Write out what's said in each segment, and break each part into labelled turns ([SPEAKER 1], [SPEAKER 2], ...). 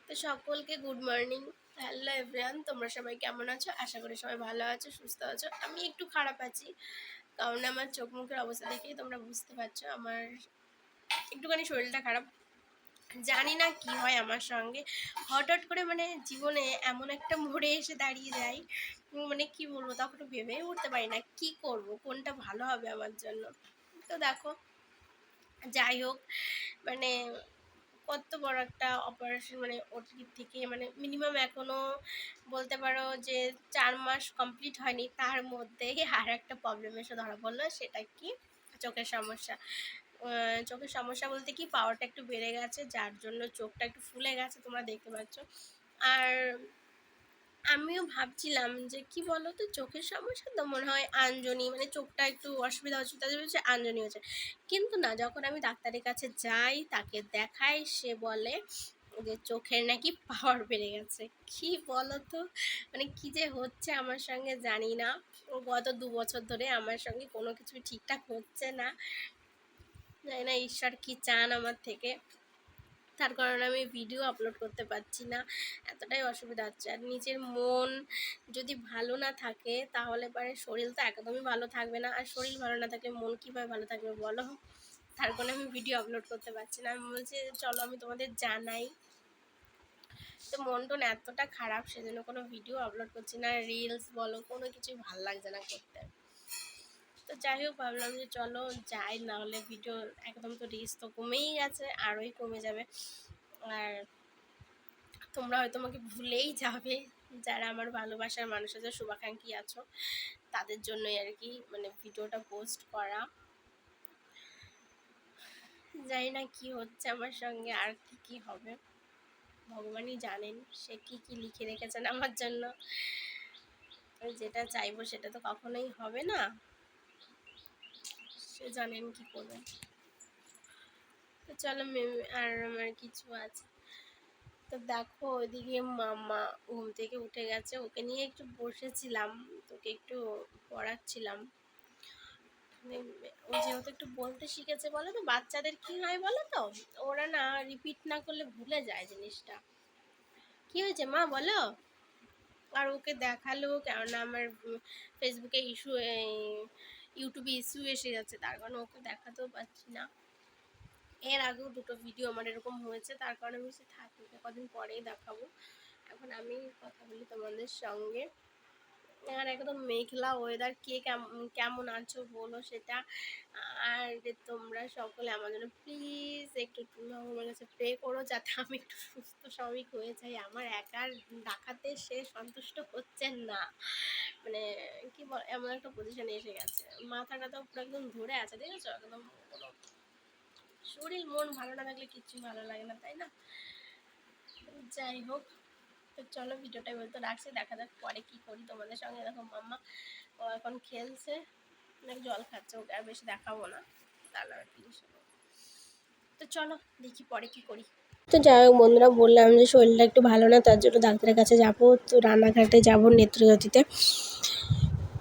[SPEAKER 1] তো সকলকে good morning. Hello everyone, তোমরা সবাই কেমন আছো? আশা করি সবাই ভালো আছো, সুস্থ আছো। আমি একটু খারাপ আছি, কারণ আমার চোখ মুখের অবস্থা দেখেই তোমরা বুঝতে পারছো আমার একটুখানি শরীরটা খারাপ। জানি না কি হয় আমার সঙ্গে, হঠাৎ করে মানে জীবনে এমন একটা মোড়ে এসে দাঁড়িয়ে যাই, মানে কি বলবো, তখন ভেবেই উঠতে পারি না কি করব, কোনটা ভালো হবে আমার জন্য। তো দেখো, যাই হোক, মানে কত বড় একটা অপারেশন, মানে ওটির থেকে মানে মিনিমাম এখনও বলতে পারো যে 4 মাস কমপ্লিট হয়নি, তার মধ্যেই আর একটা প্রবলেম এসে ধরা পড়লো। সেটা কি? চোখের সমস্যা। চোখের সমস্যা বলতে কি, পাওয়ারটা একটু বেড়ে গেছে, যার জন্য চোখটা একটু ফুলে গেছে, তোমরা দেখতে পাচ্ছ। আর আমিও ভাবছিলাম যে কি বলো তো, চোখের সমস্যা তো মনে হয় আঞ্জনি, মানে চোখটা একটু অসুবিধা হচ্ছে, তাদের হচ্ছে আঞ্জনি হচ্ছে। কিন্তু না, যখন আমি ডাক্তারের কাছে যাই, তাকে দেখাই, সে বলে যে চোখের নাকি পাওয়ার বেড়ে গেছে। কি বলো তো, মানে কি যে হচ্ছে আমার সঙ্গে জানি না। গত 2 বছর ধরে আমার সঙ্গে কোনো কিছু ঠিকঠাক হচ্ছে না, জানি না ঈশ্বর কি চান আমার থেকে। তার কারণে আমি ভিডিও আপলোড করতে পারছি না, এতটাই অসুবিধা হচ্ছে। আর নিজের মন যদি ভালো না থাকে, তাহলে পরে শরীর তো একদমই ভালো থাকবে না, আর শরীর ভালো না থাকলে মন কীভাবে ভালো থাকবে বলো? তার কারণে আমি ভিডিও আপলোড করতে পারছি না। আমি বলছি চলো আমি তোমাদের জানাই। তো মন টন এতটা খারাপ, সেজন্য কোনো ভিডিও আপলোড করছি না, রিলস বলো কোনো কিছুই ভালো লাগছে না করতে। তো যাই হোক, ভাবলাম যে চলো যাই, নাহলে ভিডিও একদম তো রিচ তো কমেই গেছে, আরোই কমে যাবে। আর তোমরা হয়তো আমাকে ভুলেই যাবে, যারা আমার ভালোবাসার মানুষ আছে, শুভাকাঙ্ক্ষী আছো, তাদের জন্যই আর কি মানে ভিডিওটা পোস্ট করা। জানি না কি হচ্ছে আমার সঙ্গে, আর কি কি হবে ভগবানই জানেন, সে কি কি লিখে রেখেছেন আমার জন্য। যেটা চাইবো সেটা তো কখনোই হবে না, সে জানেন কি করবেন। তো চলো আর আমার কিছু আছে। তো দেখো, ওইদিকে মামা ঘুম থেকে উঠে গেছে, ওকে নিয়ে একটু বসেছিলাম, তোকে একটু পড়াচ্ছিলাম। ও যেহেতু একটু বলতে শিখেছে, বলো তো বাচ্চাদের কি হয় বলো তো, ওরা না রিপিট না করলে ভুলে যায় জিনিসটা। কি হয়েছে মা বলো? আর ওকে দেখালো, কেননা আমার ফেসবুকে ইস্যু, ইউটিউবে ইস্যু এসে যাচ্ছে, তার কারণে ওকে দেখাতেও পাচ্ছি না। এর আগেও 2টো ভিডিও আমার এরকম হয়েছে, তার কারণে আমি থাকি, কদিন পরেই দেখাবো। এখন আমি কথা বলি তোমাদের সঙ্গে। আর একদম মেঘলা ওয়েদার, কে কেমন আছো বলো সেটা। আর তোমরা সকলে আমার জন্য প্লিজ একটু আমার কাছে প্রে করো, যাতে আমি একটু সুস্থ স্বাভাবিক হয়ে যাই। আমার একার ডাকাতে সে সন্তুষ্ট হচ্ছেন না, মানে কি বল, এমন একটা পজিশনে এসে গেছে, মাথাটা তো পুরো একদম ধরে আছে, দেখেছো একদম। কোনো শরীর মন ভালো না থাকলে কিচ্ছু ভালো লাগে না, তাই না? যাই হোক, তো চলো ভিডিওটা বলতে রাখছি, দেখা যাক পরে কি করি তোমাদের সঙ্গে। দেখো মাম্মা, ও এখন খেলছে, অনেক জল খাচ্ছে, ওকে আর বেশি দেখাবো না, তাহলে আর কি। তো চলো দেখি পরে কি করি। তো যাই হোক বন্ধুরা, বললাম যে শরীরটা একটু ভালো না, তার জন্য ডাক্তারের কাছে যাবো, তো রানাঘাটে যাবো নেত্রজ্যোতিতে।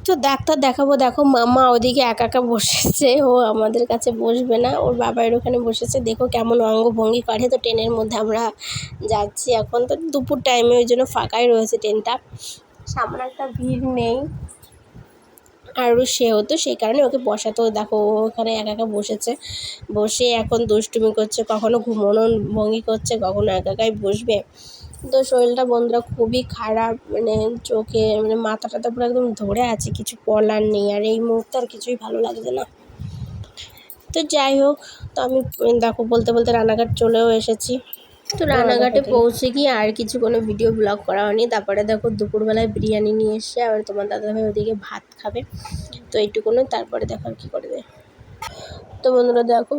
[SPEAKER 1] তো ডাক্তার দেখাবো। দেখো মাম্মা ওদিকে একা একা বসেছে, ও আমাদের কাছে বসবে না, ওর বাবার ওখানে বসেছে। দেখো কেমন অঙ্গভঙ্গি করে। তো ট্রেনের মধ্যে আমরা যাচ্ছি এখন, তো দুপুর টাইমে, ওই জন্য ফাঁকাই রয়েছে ট্রেনটা, সামনে একটা ভিড় নেই। আর সেও তো সেই কারণে ওকে বসাতেও, দেখো ও ওখানে একা একা বসেছে, বসে এখন দুষ্টুমি করছে, কখনো ঘুমোনোর ভঙ্গি করছে, কখনো একা একাই বসবে। তো শরীরটা বন্ধুরা খুবই খারাপ, মানে চোখে মানে মাথাটা তো পুরো একদম ধরে আছে, কিছু বলার নেই। আর এই মুহূর্তে আর কিছুই ভালো লাগছে না। তো যাই হোক, তো আমি দেখো বলতে বলতে রানাঘাট চলেও এসেছি। তো রানাঘাটে পৌঁছে গিয়ে আর কিছু কোনো ভিডিও ব্লগ করা হয়নি। তারপরে দেখো দুপুরবেলায় বিরিয়ানি নিয়ে এসে, আবার তোমার দাদাভাই ওদিকে ভাত খাবে, তো এইটুকুনো। তারপরে দেখো আর কী করবে। তো বন্ধুরা দেখো,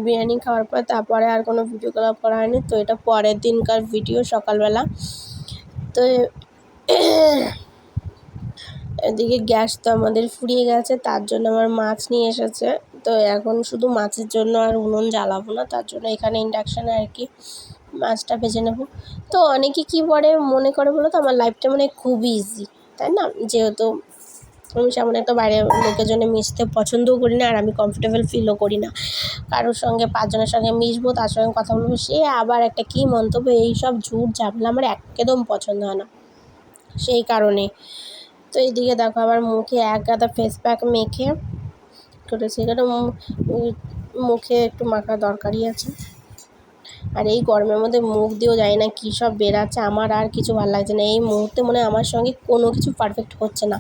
[SPEAKER 1] বিরিয়ানি খাওয়ার পর তারপরে আর কোনো ভিডিও করা হয়নি। তো এটা পরের দিনকার ভিডিও, সকালবেলা। তো এদিকে গ্যাস তো আমাদের ফুরিয়ে গেছে, তার জন্য আমার মাছ নিয়ে এসেছে। তো এখন শুধু মাছের জন্য আর উনুন জ্বালাবো না, তার জন্য এখানে ইন্ডাকশানে আর কি মাছটা ভেজে নেব। তো অনেকে কী মনে করে বলো তো, আমার লাইফটা মানে খুব ইজি, তাই না? যেহেতু আমি সেমন একটা বাইরের লোকের জন্য মিশতে পছন্দও করি না, আর আমি কমফোর্টেবল ফিলও করি না। কারোর সঙ্গে 5 জনের সঙ্গে মিশবো, তার সঙ্গে কথা বলবো, সে আবার একটা কী মন্তব্য, এইসব ঝুট ঝামেলা আমার একদম পছন্দ হয় না, সেই কারণে। তো এইদিকে দেখো আবার মুখে এক গাদা ফেস প্যাক মেখে করেছি, এখানে মুখে একটু মাখা দরকারই আছে। আর এই গরমের মধ্যে মুখ দিয়েও জানি না কী সব বেরাচ্ছে, আমার আর কিছু ভালো লাগছে না। এই মুহূর্তে মনে হয় আমার সঙ্গে কোনো কিছু পারফেক্ট হচ্ছে না।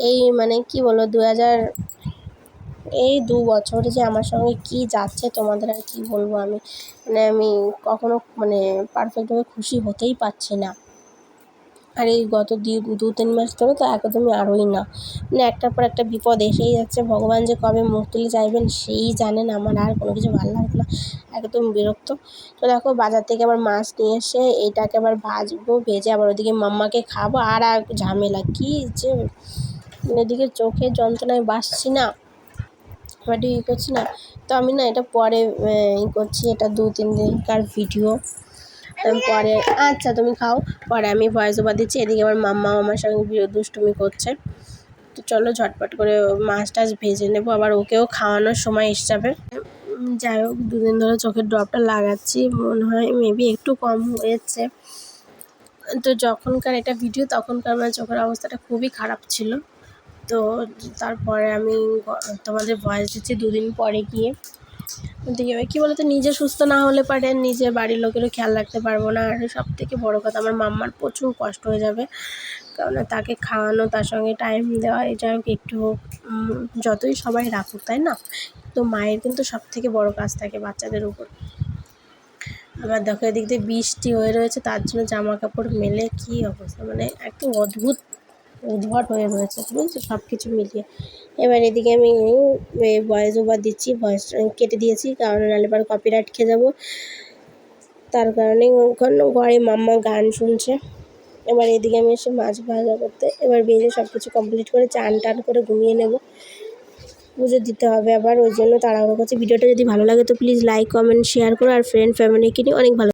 [SPEAKER 1] এই মানে কি বলবো, 2 বছরে যে আমার সঙ্গে কী যাচ্ছে তোমাদের আর কি বলবো আমি। মানে আমি কখনো পারফেক্টভাবে খুশি হতেই পারছি না। আর এই গত 2-3 মাস ধরে তো একদমই আরোই না, একটার পর একটা বিপদ এসেই যাচ্ছে। ভগবান যে কবে মুখ তুলে চাইবেন সেই জানেন। আমার আর কোনো কিছু ভালো লাগছে না, একদম বিরক্ত। তো দেখো বাজার থেকে আবার মাছ নিয়ে এসে এইটাকে আবার ভাজবো, ভেজে আবার ওদিকে মাম্মাকে খাবো। আর ঝামেলা কী যে, এদিকে চোখের যন্ত্রণায় বাসছি না, বাট করছি না। তো আমি না এটা পরে করছি, এটা 2-3 দিনকার ভিডিও। পরে আচ্ছা তুমি খাও, পরে আমি ভয়েস ওভার দিচ্ছি। এদিকে আবার মাম্মা আমার সঙ্গে দুষ্টুমি করছে। তো চলো ঝটপট করে মাছ টাছ ভেজে নেবো, আবার ওকেও খাওয়ানোর সময় এসে যাবে। যাই হোক 2 দিন ধরে চোখের ড্রপটা লাগাচ্ছি, মনে হয় মেবি একটু কম হয়েছে। তো যখনকার এটা ভিডিও তখনকার আমার চোখের অবস্থাটা খুবই খারাপ ছিল। তো তারপরে আমি তোমাদের ভয়েস দিচ্ছি 2 দিন পরে গিয়ে। দেখি কী বলতো, নিজে সুস্থ না হলে পারে নিজে বাড়ির লোকেরও খেয়াল রাখতে পারবো না। আর সবথেকে বড় কথা, আমার মাম্মার প্রচুর কষ্ট হয়ে যাবে, কারণ তাকে খাওয়ানো, তার সঙ্গে টাইম দেওয়া, এটা একটু যতই সবাই রাখুক তাই না, তো মায়ের কিন্তু সবথেকে বড় কাজ থাকে বাচ্চাদের উপর। আবার দেখো এদিক দিয়ে বৃষ্টি হয়ে রয়েছে, তার জন্য জামা কাপড় মেলে কী অবস্থা, একদম উদ্ভট হয়ে রয়েছে বুঝছো, সব কিছু মিলিয়ে। এবার এদিকে আমি ভয়েস ওভার দিচ্ছি, ভয়েস কেটে দিয়েছি, কারণ নাহলে পরে কপিরাইট খেয়ে যাবো। তার কারণে ওখানে ঘরে মাম্মা গান শুনছে। এবার এদিকে আমি এসে মাছ ভাজা করতে, এবার ভেজে সব কিছু কমপ্লিট করে চান টান করে ঘুমিয়ে নেব, পুজো দিতে হবে আবার, ওই জন্য তাড়াহুড়ো করছি। ভিডিওটা যদি ভালো লাগে তো প্লিজ লাইক কমেন্ট শেয়ার করো, আর ফ্রেন্ড ফ্যামিলিকে নিয়ে অনেক ভালো